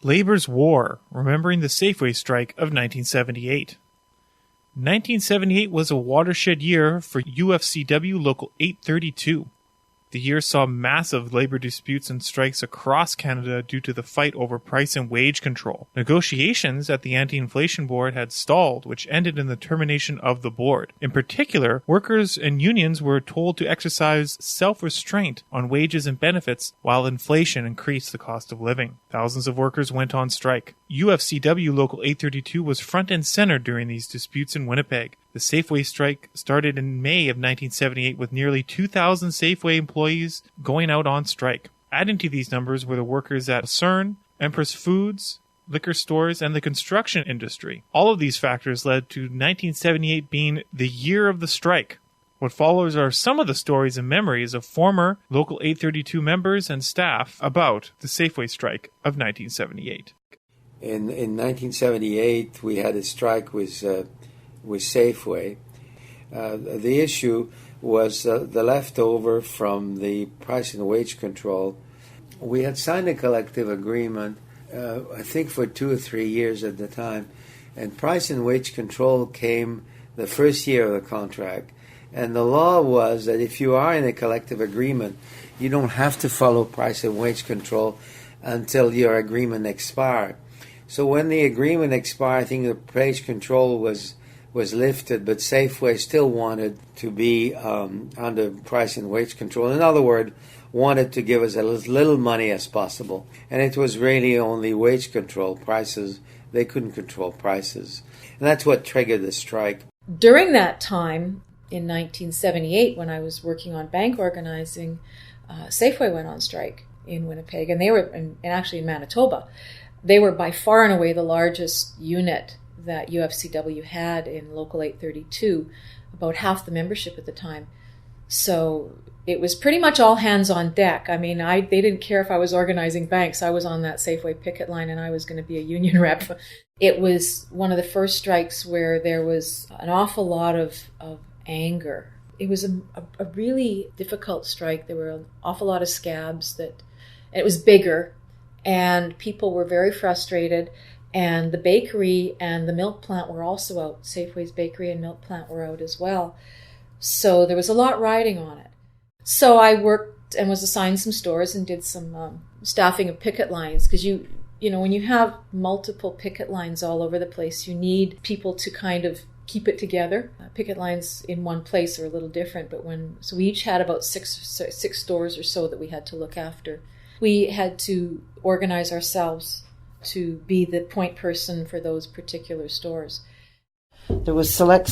Labor's War, remembering the Safeway Strike of 1978. 1978 was a watershed year for UFCW Local 832. The year saw massive labor disputes and strikes across Canada due to the fight over price and wage control. Negotiations at the Anti-Inflation Board had stalled, which ended in the termination of the board. In particular, workers and unions were told to exercise self-restraint on wages and benefits while inflation increased the cost of living. Thousands of workers went on strike. UFCW Local 832 was front and center during these disputes in Winnipeg. The Safeway strike started in May of 1978 with nearly 2,000 Safeway employees going out on strike. Adding to these numbers were the workers at CERN, Empress Foods, liquor stores, and the construction industry. All of these factors led to 1978 being the year of the strike. What follows are some of the stories and memories of former Local 832 members and staff about the Safeway strike of 1978. In 1978, we had a strike with Safeway. The issue was the leftover from the price and wage control. We had signed a collective agreement, I think for 2 or 3 years at the time, and price and wage control came the first year of the contract. And the law was that if you are in a collective agreement, you don't have to follow price and wage control until your agreement expired. So when the agreement expired, I think the price control was lifted, but Safeway still wanted to be under price and wage control. In other words, wanted to give us as little money as possible. And it was really only wage control. Prices, they couldn't control prices. And that's what triggered the strike. During that time, in 1978, when I was working on bank organizing, Safeway went on strike in Winnipeg, and they were actually in Manitoba. They were by far and away the largest unit that UFCW had in Local 832, about half the membership at the time. So it was pretty much all hands on deck. I mean, they didn't care if I was organizing banks. I was on that Safeway picket line, and I was going to be a union rep. It was one of the first strikes where there was an awful lot of anger. It was a really difficult strike. There were an awful lot of scabs. It was bigger, and people were very frustrated. And the bakery and the milk plant were also out. Safeway's bakery and milk plant were out as well. So there was a lot riding on it. So I worked and was assigned some stores and did some staffing of picket lines, because you know, when you have multiple picket lines all over the place, you need people to kind of keep it together. Picket lines in one place are a little different, but so we each had about six stores or so that we had to look after. We had to organize ourselves to be the point person for those particular stores. There was select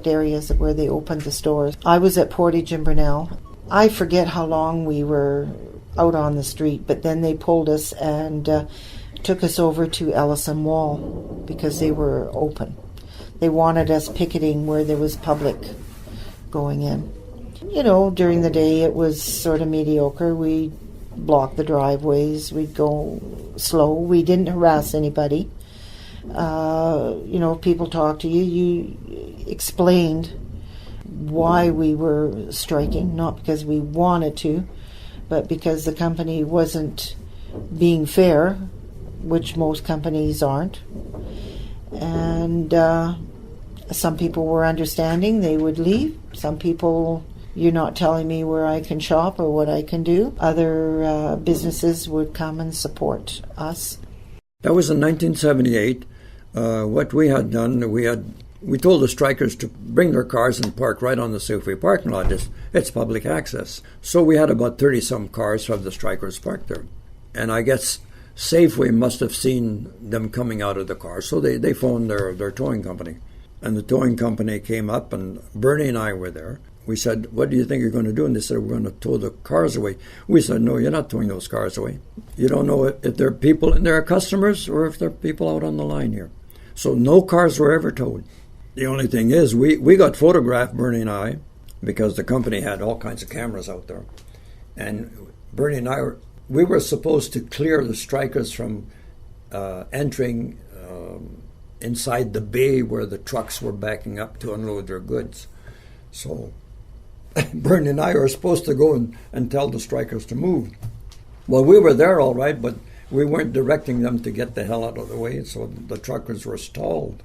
areas where they opened the stores. I was at Portage and Burnell. I forget how long we were out on the street, but then they pulled us and took us over to Ellison Wall because they were open. They wanted us picketing where there was public going in. You know, during the day it was sort of mediocre. We blocked the driveways. We'd go slow. We didn't harass anybody. You know, people talked to you. You explained why we were striking, not because we wanted to, but because the company wasn't being fair, which most companies aren't. And some people were understanding. They would leave. Some people, you're not telling me where I can shop or what I can do. Other businesses would come and support us. That was in 1978. What we had done, we told the strikers to bring their cars and park right on the Safeway parking lot. It's public access. So we had about 30-some cars from the strikers parked there. And I guess Safeway must have seen them coming out of the car, so they phoned their towing company. And the towing company came up, and Bernie and I were there. We said, "What do you think you're going to do?" And they said, "We're going to tow the cars away." We said, "No, you're not towing those cars away. You don't know if they're people and they're customers or if they're people out on the line here." So no cars were ever towed. The only thing is, we got photographed, Bernie and I, because the company had all kinds of cameras out there. And Bernie and I were supposed to clear the strikers from entering inside the bay where the trucks were backing up to unload their goods. So Bernie and I were supposed to go and tell the strikers to move. Well, we were there all right, but we weren't directing them to get the hell out of the way, so the truckers were stalled,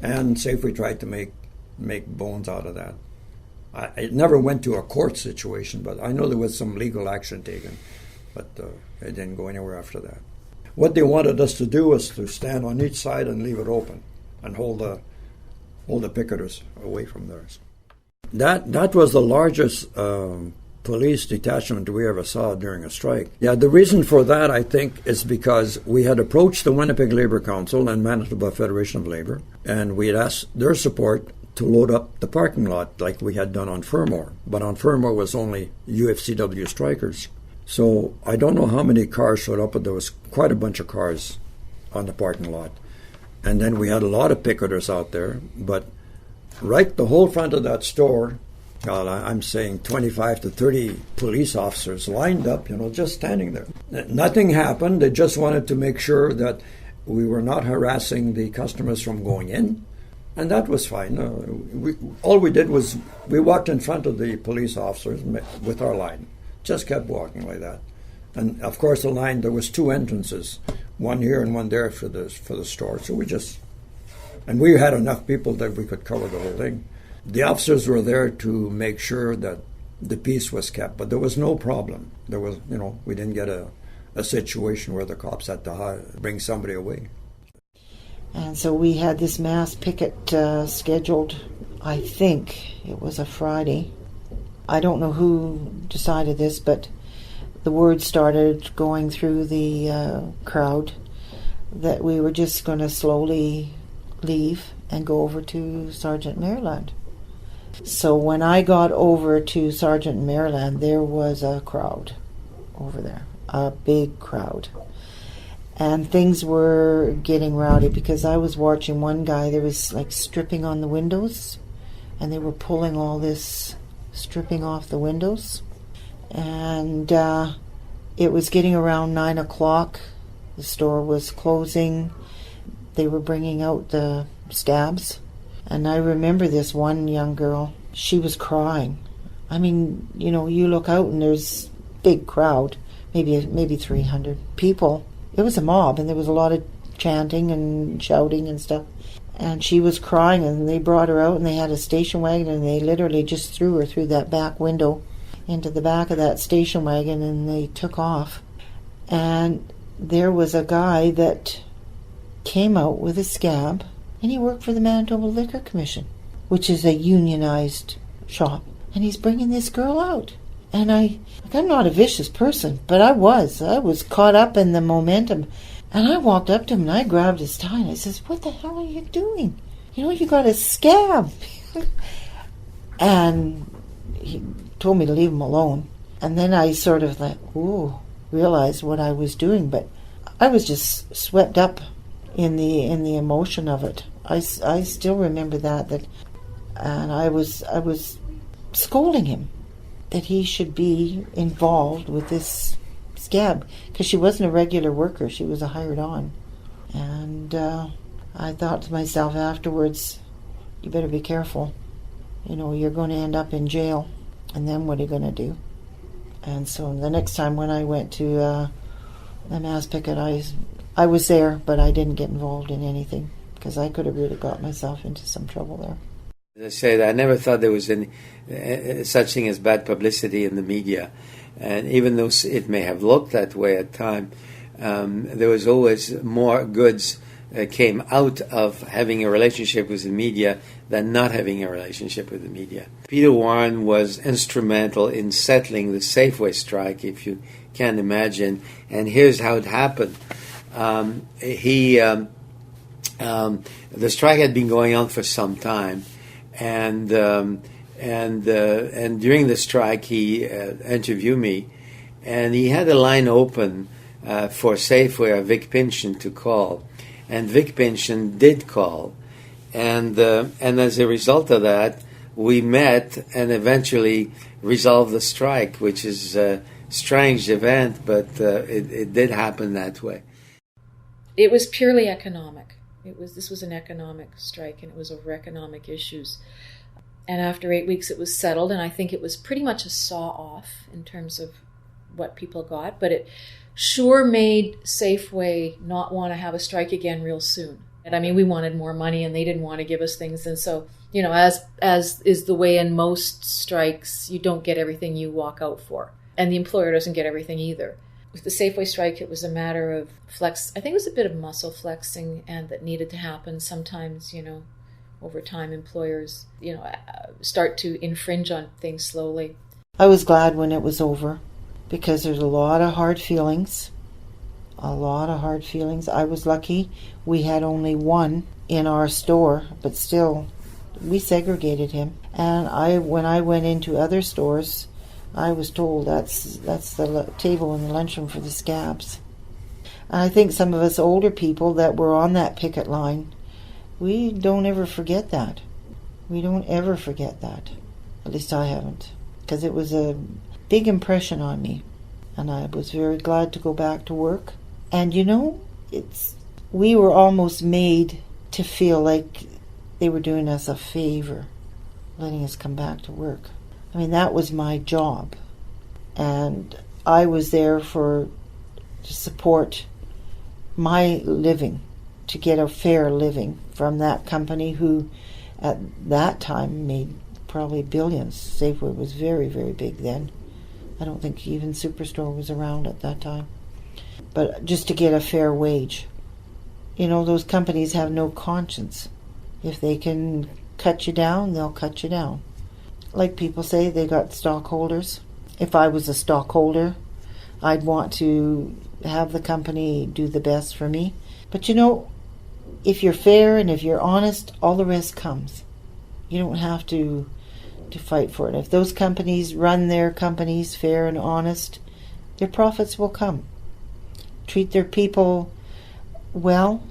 And Safeway tried to make bones out of that. It never went to a court situation, but I know there was some legal action taken, but it didn't go anywhere after that. What they wanted us to do was to stand on each side and leave it open and hold the picketers away from theirs. That was the largest police detachment we ever saw during a strike. Yeah, the reason for that, I think, is because we had approached the Winnipeg Labour Council and Manitoba Federation of Labour, and we had asked their support to load up the parking lot like we had done on Fermor. But on Fermor was only UFCW strikers. So I don't know how many cars showed up, but there was quite a bunch of cars on the parking lot. And then we had a lot of picketers out there, but right the whole front of that store, I'm saying 25 to 30 police officers lined up, just standing there. Nothing happened. They just wanted to make sure that we were not harassing the customers from going in, and that was fine. All we did was we walked in front of the police officers with our line, just kept walking like that. And of course the line, there was two entrances, one here and one there for the store. So and we had enough people that we could cover the whole thing. The officers were there to make sure that the peace was kept, but there was no problem. There was, we didn't get a situation where the cops had to bring somebody away. And so we had this mass picket scheduled, I think it was a Friday. I don't know who decided this, but the word started going through the crowd that we were just going to slowly leave and go over to Sergeant Maryland. So when I got over to Sergeant Maryland, there was a crowd over there, a big crowd. And things were getting rowdy because I was watching one guy, there was like stripping on the windows, and they were pulling all this stripping off the windows. And it was getting around 9 o'clock. The store was closing. They were bringing out the scabs. And I remember this one young girl, she was crying. I mean, you look out and there's big crowd, maybe 300 people. It was a mob, and there was a lot of chanting and shouting and stuff. And she was crying, and they brought her out, and they had a station wagon, and they literally just threw her through that back window into the back of that station wagon, and they took off. And there was a guy that came out with a scab, and he worked for the Manitoba Liquor Commission, which is a unionized shop. And he's bringing this girl out. And I'm not a vicious person, but I was caught up in the momentum. And I walked up to him and I grabbed his tie and I says, "What the hell are you doing? You got a scab." And he told me to leave him alone. And then I sort of realized what I was doing, but I was just swept up in the emotion of it. I still remember that and I was scolding him that he should be involved with this scab, because she wasn't a regular worker, she was a hired on. And I thought to myself afterwards, you better be careful. You're going to end up in jail, and then what are you going to do? And so the next time when I went to the mass picket, I was there, but I didn't get involved in anything, because I could have really got myself into some trouble there. As I said, I never thought there was any such thing as bad publicity in the media. And even though it may have looked that way at times, there was always more goods came out of having a relationship with the media than not having a relationship with the media. Peter Warren was instrumental in settling the Safeway strike, if you can imagine. And here's how it happened. The strike had been going on for some time. And during the strike, he interviewed me, and he had a line open for Safeway or Vic Pynchon to call, and Vic Pynchon did call, and as a result of that, we met and eventually resolved the strike, which is a strange event, but it did happen that way. It was purely economic. This was an economic strike, and it was over economic issues. And after 8 weeks, it was settled, and I think it was pretty much a saw-off in terms of what people got. But it sure made Safeway not want to have a strike again real soon. And I mean, we wanted more money and they didn't want to give us things. And so, you know, as is the way in most strikes, you don't get everything you walk out for. And the employer doesn't get everything either. With the Safeway strike, it was a matter of flex. I think it was a bit of muscle flexing and that needed to happen. Sometimes, you know, over time, employers, you know, start to infringe on things slowly. I was glad when it was over because there's a lot of hard feelings. A lot of hard feelings. I was lucky we had only one in our store, but still, we segregated him. And when I went into other stores, I was told that's the table in the lunchroom for the scabs. And I think some of us older people that were on that picket line, we don't ever forget that. We don't ever forget that. At least I haven't. Because it was a big impression on me. And I was very glad to go back to work. And you know, we were almost made to feel like they were doing us a favor, letting us come back to work. I mean, that was my job. And I was there to support my living, to get a fair living from that company who at that time made probably billions. Safeway was very, very big then. I don't think even Superstore was around at that time. But just to get a fair wage. You know, those companies have no conscience. If they can cut you down, they'll cut you down. Like people say, they got stockholders. If I was a stockholder, I'd want to have the company do the best for me. But you know, if you're fair and if you're honest, all the rest comes. You don't have to fight for it. If those companies run their companies fair and honest, their profits will come. Treat their people well.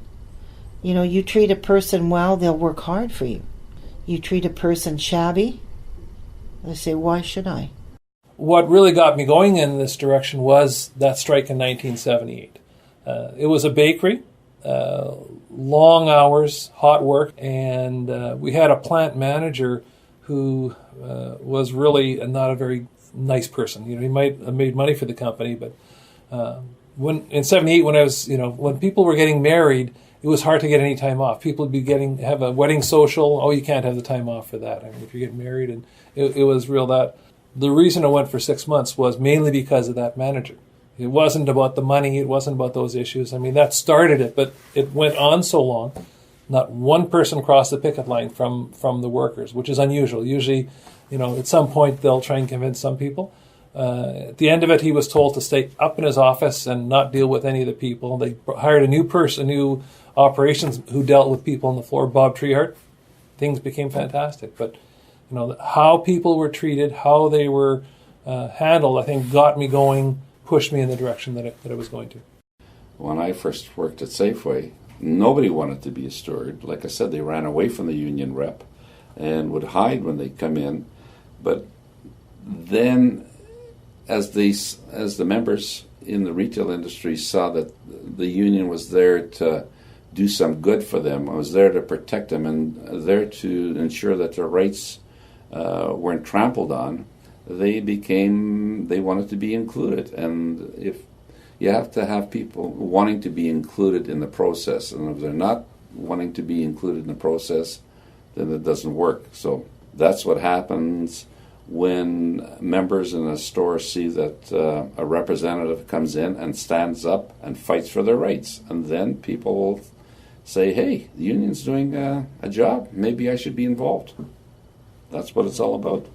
You know, you treat a person well, they'll work hard for you. You treat a person shabby, they say, why should I? What really got me going in this direction was that strike in 1978. It was a bakery, long hours, hot work, and we had a plant manager who was really not a very nice person. You know, he might have made money for the company, but when in '78, when people were getting married, it was hard to get any time off. People would have a wedding social. Oh, you can't have the time off for that. I mean, if you're getting married, and it was real that. The reason I went for 6 months was mainly because of that manager. It wasn't about the money. It wasn't about those issues. I mean, that started it, but it went on so long. Not one person crossed the picket line from the workers, which is unusual. Usually, you know, at some point they'll try and convince some people. At the end of it, he was told to stay up in his office and not deal with any of the people. They hired a new operations who dealt with people on the floor, Bob Treehart. Things became fantastic. But, you know, how people were treated, how they were handled, I think got me going, pushed me in the direction that I was going to. When I first worked at Safeway, nobody wanted to be a steward. Like I said, they ran away from the union rep and would hide when they come in. But then as the members in the retail industry saw that the union was there to do some good for them, was there to protect them and there to ensure that their rights weren't trampled on, they wanted to be included. And if you have to have people wanting to be included in the process, and if they're not wanting to be included in the process, then it doesn't work. So that's what happens when members in a store see that a representative comes in and stands up and fights for their rights. And then people will say, hey, the union's doing a job. Maybe I should be involved. That's what it's all about.